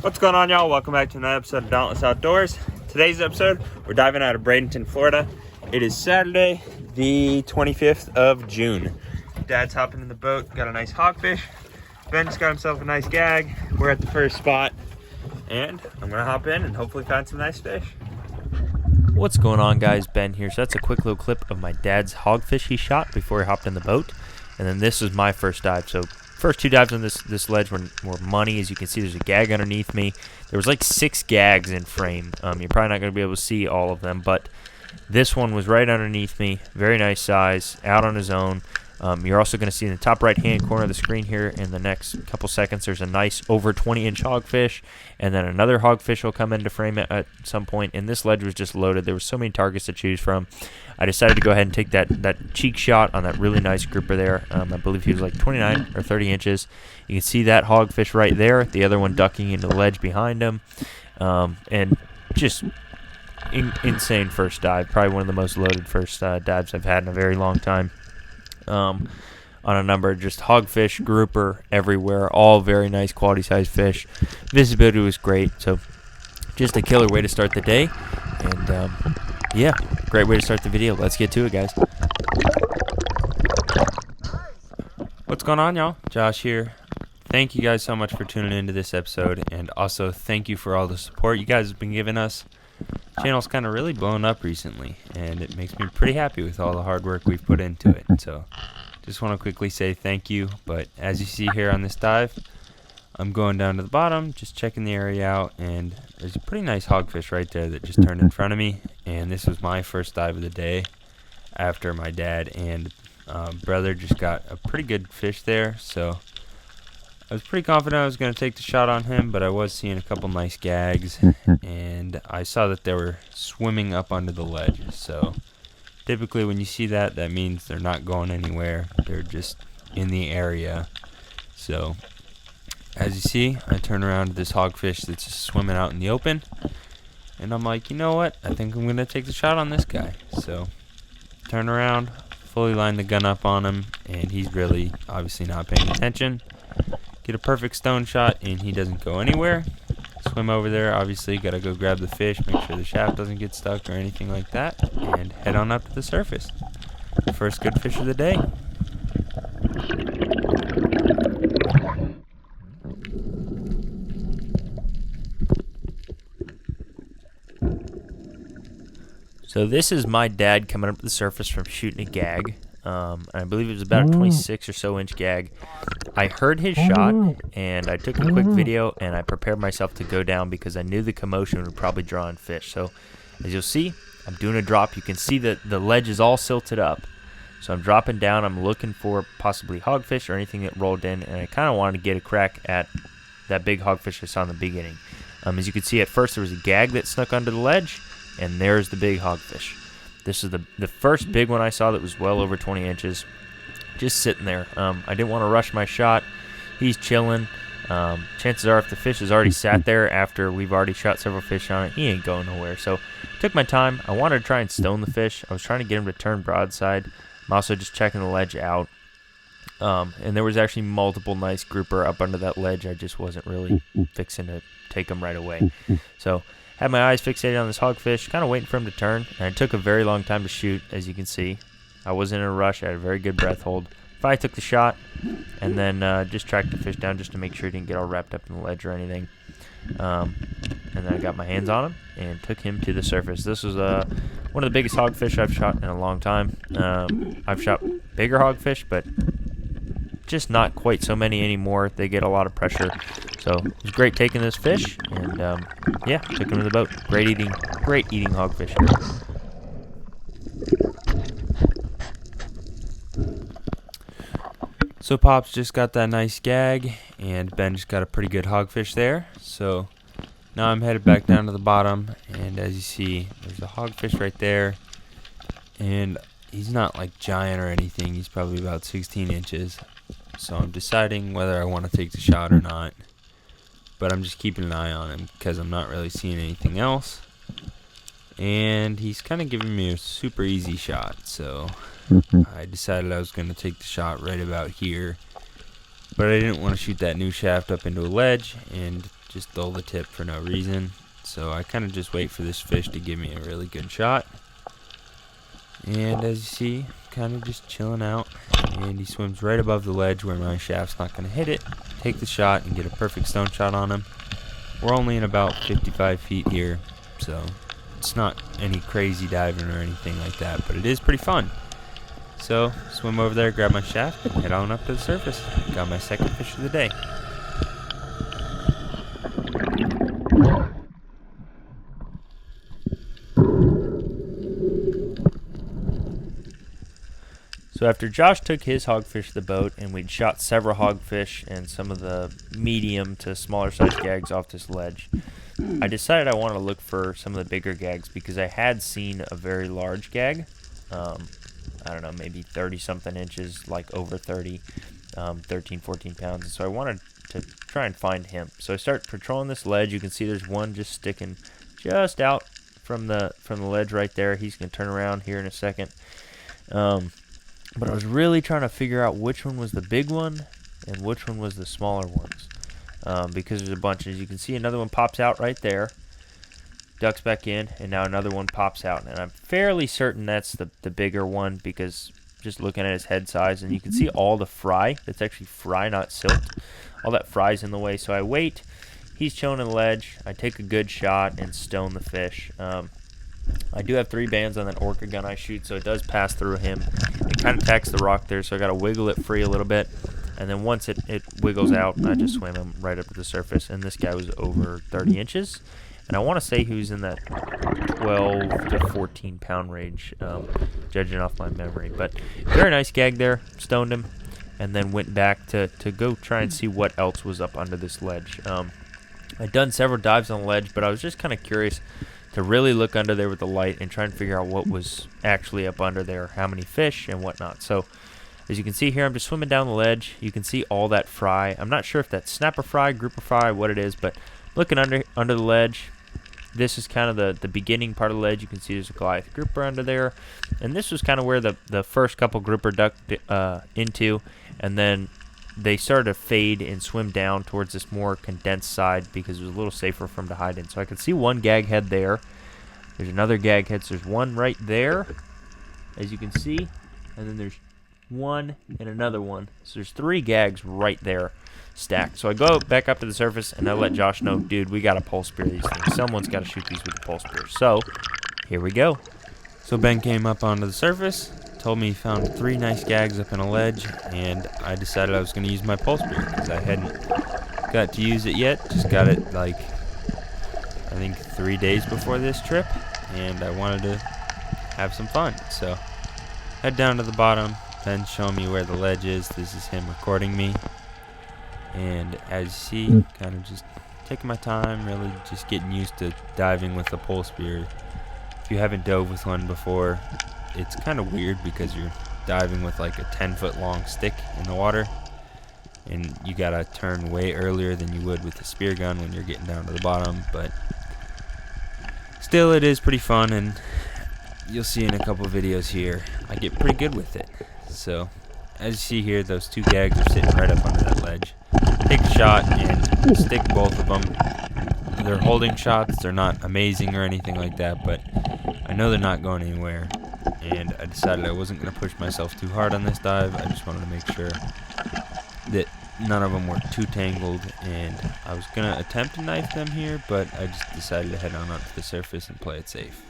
What's going on, y'all? Welcome back to another episode of Dauntless Outdoors. Today's episode, we're diving out of Bradenton, Florida. It is Saturday, the 25th of June. Dad's hopping in the boat, got a nice hogfish. Ben just got himself a nice gag. We're at the first spot, and I'm gonna hop in and hopefully find some nice fish. What's going on, guys? Ben here. So that's a quick little clip of my dad's hogfish he shot before he hopped in the boat. And then this is my first dive. So first two dives on this ledge were money. As you can see, there's a gag underneath me. There was like 6 gags in frame. You're probably not going to be able to see all of them, but this one was right underneath me. Very nice size, out on his own. You're also going to see in the top right-hand corner of the screen here in the next couple seconds, there's a nice over 20-inch hogfish, and then another hogfish will come into frame at some point, and this ledge was just loaded. There were so many targets to choose from. I decided to go ahead and take that cheek shot on that really nice grouper there. I believe he was like 29 or 30 inches. You can see that hogfish right there, the other one ducking into the ledge behind him, and just insane first dive. Probably one of the most loaded first dives I've had in a very long time. On a number of just hogfish, grouper everywhere, all very nice quality size fish. Visibility was great, so just a killer way to start the day. And yeah, great way to start the video. Let's get to it, guys. What's going on, y'all? Josh here. Thank you guys so much for tuning into this episode, and also thank you for all the support you guys have been giving us. Channel's kind of really blown up recently, and it makes me pretty happy with all the hard work we've put into it. So just want to quickly say thank you. But as you see here on this dive, I'm going down to the bottom, just checking the area out, and there's a pretty nice hogfish right there that just turned in front of me. And this was my first dive of the day after my dad and brother just got a pretty good fish there. So I was pretty confident I was going to take the shot on him, but I was seeing a couple nice gags, and I saw that they were swimming up under the ledge. So typically when you see that, that means they're not going anywhere. They're just in the area. So as you see, I turn around to this hogfish that's just swimming out in the open, and I'm like, you know what? I think I'm going to take the shot on this guy. So turn around, fully line the gun up on him, and he's really obviously not paying attention. Get a perfect stone shot, and he doesn't go anywhere. Swim over there, obviously, gotta go grab the fish, make sure the shaft doesn't get stuck or anything like that, and head on up to the surface. First good fish of the day. So this is my dad coming up to the surface from shooting a gag. I believe it was about a 26 or so inch gag. I heard his shot, and I took a quick video, and I prepared myself to go down because I knew the commotion would probably draw in fish. So as you'll see, I'm doing a drop. You can see that the ledge is all silted up. So I'm dropping down. I'm looking for possibly hogfish or anything that rolled in, and I kind of wanted to get a crack at that big hogfish I saw in the beginning. As you can see, at first there was a gag that snuck under the ledge, and there's the big hogfish. This is the first big one I saw that was well over 20 inches, just sitting there. I didn't want to rush my shot. He's chilling. Chances are if the fish has already sat there after we've already shot several fish on it, he ain't going nowhere. So took my time. I wanted to try and stone the fish. I was trying to get him to turn broadside. I'm also just checking the ledge out. And there was actually multiple nice grouper up under that ledge. I just wasn't really fixing to take them right away. So had my eyes fixated on this hogfish, kind of waiting for him to turn, and it took a very long time to shoot, as you can see. I wasn't in a rush. I had a very good breath hold. Finally took the shot, and then just tracked the fish down just to make sure he didn't get all wrapped up in the ledge or anything. And then I got my hands on him and took him to the surface. This was one of the biggest hogfish I've shot in a long time. I've shot bigger hogfish, but just not quite so many anymore. They get a lot of pressure. So it was great taking this fish, and yeah, took him to the boat. Great eating hogfish here. So Pops just got that nice gag, and Ben just got a pretty good hogfish there. So now I'm headed back down to the bottom, and as you see, there's a hogfish right there, and he's not like giant or anything. He's probably about 16 inches. So I'm deciding whether I want to take the shot or not. But I'm just keeping an eye on him because I'm not really seeing anything else. And he's kind of giving me a super easy shot. So I decided I was going to take the shot right about here. But I didn't want to shoot that new shaft up into a ledge and just dull the tip for no reason. So I kind of just wait for this fish to give me a really good shot. And as you see, kind of just chilling out. And he swims right above the ledge where my shaft's not going to hit it. Take the shot and get a perfect stone shot on him. We're only in about 55 feet here, so it's not any crazy diving or anything like that, but it is pretty fun. So swim over there, grab my shaft, and head on up to the surface. Got my second fish of the day. So after Josh took his hogfish to the boat and we'd shot several hogfish and some of the medium to smaller size gags off this ledge, I decided I wanted to look for some of the bigger gags because I had seen a very large gag. I don't know, maybe 30 something inches, like over 30, 13, 14 pounds. And so I wanted to try and find him. So I start patrolling this ledge. You can see there's one just sticking just out from the ledge right there. He's going to turn around here in a second. But I was really trying to figure out which one was the big one and which one was the smaller ones. Because there's a bunch. As you can see, another one pops out right there. Ducks back in, and now another one pops out. And I'm fairly certain that's the bigger one because just looking at his head size, and you can see all the fry. That's actually fry, not silt. All that fry's in the way. So I wait. He's chilling on the ledge. I take a good shot and stone the fish. I do have 3 bands on that orca gun I shoot, so it does pass through him. It kind of tacks the rock there, so I got to wiggle it free a little bit. And then once it wiggles out, I just swim him right up to the surface. And this guy was over 30 inches. And I want to say he was in that 12 to 14 pound range, judging off my memory. But very nice gag there. Stoned him. And then went back to go try and see what else was up under this ledge. I'd done several dives on the ledge, but I was just kind of curious to really look under there with the light and try and figure out what was actually up under there, how many fish and whatnot. So as you can see here, I'm just swimming down the ledge. You can see all that fry. I'm not sure if that's snapper fry, grouper fry, what it is, but looking under the ledge, this is kind of the beginning part of the ledge. You can see there's a Goliath grouper under there, and this was kind of where the first couple grouper ducked into, and then they started to fade and swim down towards this more condensed side because it was a little safer for them to hide in. So I can see one gag head there. There's another gag head. So there's one right there, as you can see. And then there's one and another one. So there's 3 gags right there stacked. So I go back up to the surface and I let Josh know, dude, we got to pole spear these things. Someone's got to shoot these with a pole spear. So here we go. So Ben came up onto the surface, told me he found 3 nice gags up in a ledge, and I decided I was going to use my pole spear because I hadn't got to use it yet. Just got it like I think 3 days before this trip, and I wanted to have some fun. So head down to the bottom. Ben's showing me where the ledge is. This is him recording me, and as you see, kind of just taking my time, really just getting used to diving with a pole spear. If you haven't dove with one before, it's kind of weird because you're diving with like a 10-foot long stick in the water, and you gotta turn way earlier than you would with a spear gun when you're getting down to the bottom. But still, it is pretty fun, and you'll see in a couple videos here I get pretty good with it. So as you see here, those 2 gags are sitting right up under that ledge. Take a shot and stick both of them. They're holding shots. They're not amazing or anything like that, but I know they're not going anywhere. And I decided I wasn't going to push myself too hard on this dive. I just wanted to make sure that none of them were too tangled. And I was going to attempt to knife them here, but I just decided to head on up to the surface and play it safe.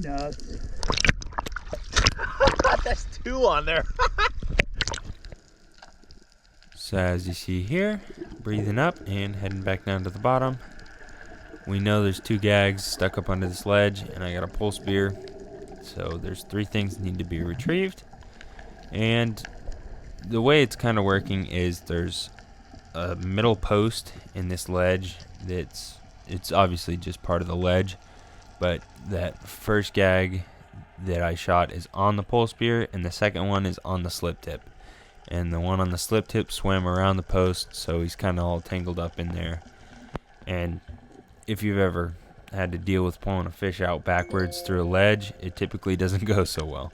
No. That's 2 on there. So as you see here, breathing up and heading back down to the bottom. We know there's 2 gags stuck up under this ledge, and I got a pole spear. So there's 3 things that need to be retrieved. And the way it's kind of working is there's a middle post in this ledge it's obviously just part of the ledge, but that first gag that I shot is on the pole spear, and the second one is on the slip tip. and the one on the slip tip swam around the post, so he's kind of all tangled up in there. And if you've ever had to deal with pulling a fish out backwards through a ledge, it typically doesn't go so well.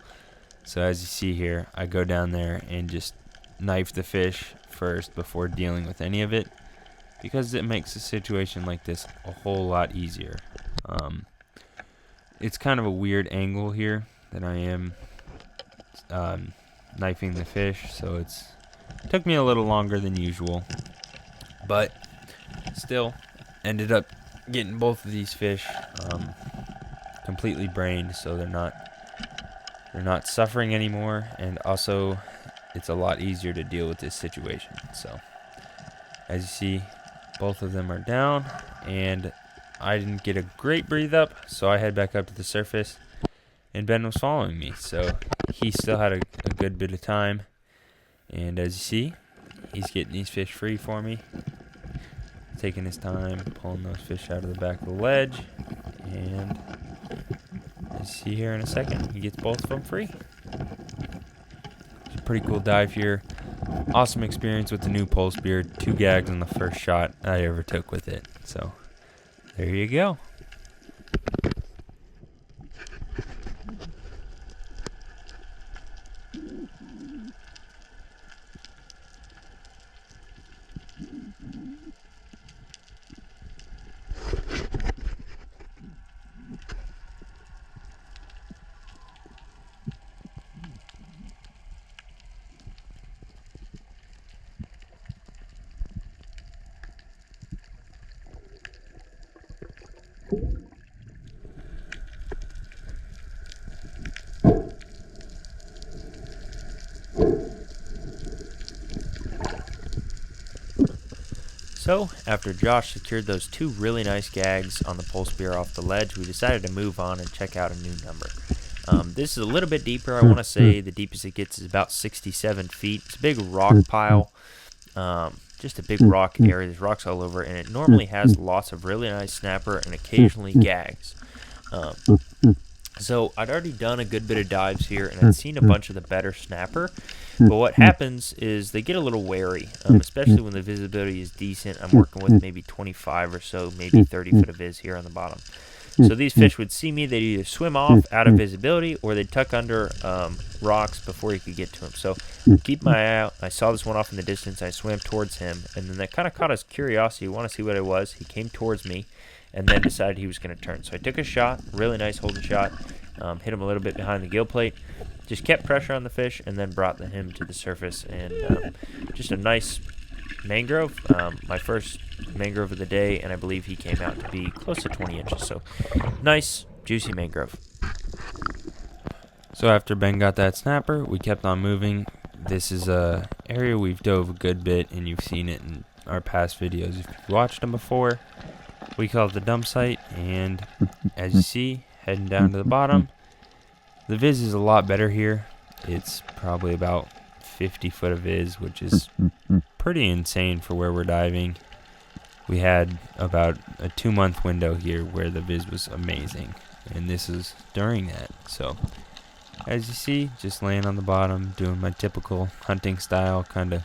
So as you see here, I go down there and just knife the fish first before dealing with any of it, because it makes a situation like this a whole lot easier. It's kind of a weird angle here that I am knifing the fish, so it took me a little longer than usual, but still ended up getting both of these fish completely brained, so they're not suffering anymore, and also it's a lot easier to deal with this situation. So as you see, both of them are down, and I didn't get a great breathe up, so I head back up to the surface, and Ben was following me, so he still had a good bit of time. And as you see, he's getting these fish free for me, taking his time, pulling those fish out of the back of the ledge, and as you see here in a second, he gets both of them free. It's a pretty cool dive here. Awesome experience with the new pole spear. 2 gags on the first shot I ever took with it. So there you go. So, after Josh secured those 2 really nice gags on the pole spear off the ledge, we decided to move on and check out a new number. This is a little bit deeper. I want to say the deepest it gets is about 67 feet. It's a big rock pile, just a big rock area. There's rocks all over, and it normally has lots of really nice snapper and occasionally gags. So I'd already done a good bit of dives here, and I'd seen a bunch of the better snapper. But what happens is they get a little wary, especially when the visibility is decent. I'm working with maybe 25 or so, maybe 30 foot of viz here on the bottom. So these fish would see me, they'd either swim off out of visibility, or they'd tuck under rocks before you could get to them. So keep my eye out. I saw this one off in the distance. I swam towards him, and then that kind of caught his curiosity. Want to see what it was. He came towards me, and then decided he was going to turn. So I took a shot, really nice holding shot, hit him a little bit behind the gill plate, just kept pressure on the fish, and then brought him to the surface. And just a nice mangrove, my first mangrove of the day, and I believe he came out to be close to 20 inches. So nice, juicy mangrove. So after Ben got that snapper, we kept on moving. This is a area we've dove a good bit, and you've seen it in our past videos if you've watched them before. We call it the dump site, and as you see, heading down to the bottom, the viz is a lot better here. It's probably about 50 foot of viz, which is pretty insane for where we're diving. We had about a 2-month window here where the viz was amazing, and this is during that. So as you see, just laying on the bottom, doing my typical hunting style, kind of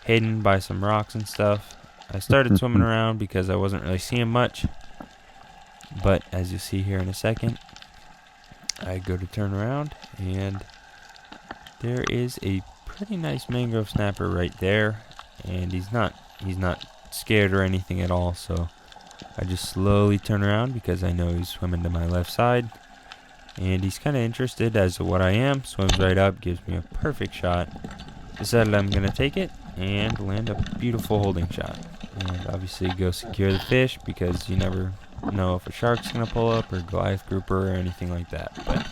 hidden by some rocks and stuff. I started swimming around because I wasn't really seeing much, but as you'll see here in a second, I go to turn around, and there is a pretty nice mangrove snapper right there, and he's not scared or anything at all. So I just slowly turn around because I know he's swimming to my left side, and he's kind of interested as to what I am. Swims right up, gives me a perfect shot. Decided I'm gonna take it and land a beautiful holding shot, and obviously go secure the fish because you never know if a shark's gonna pull up or Goliath grouper or anything like that. But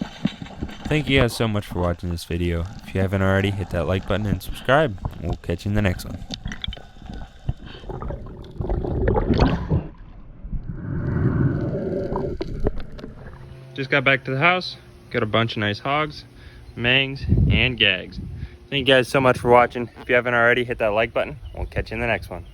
thank you guys so much for watching this video. If you haven't already, hit that like button and subscribe. We'll catch you in the next one. Just got back to the house, got a bunch of nice hogs, mangs, and gags. Thank you guys so much for watching. If you haven't already, hit that like button. We'll catch you in the next one.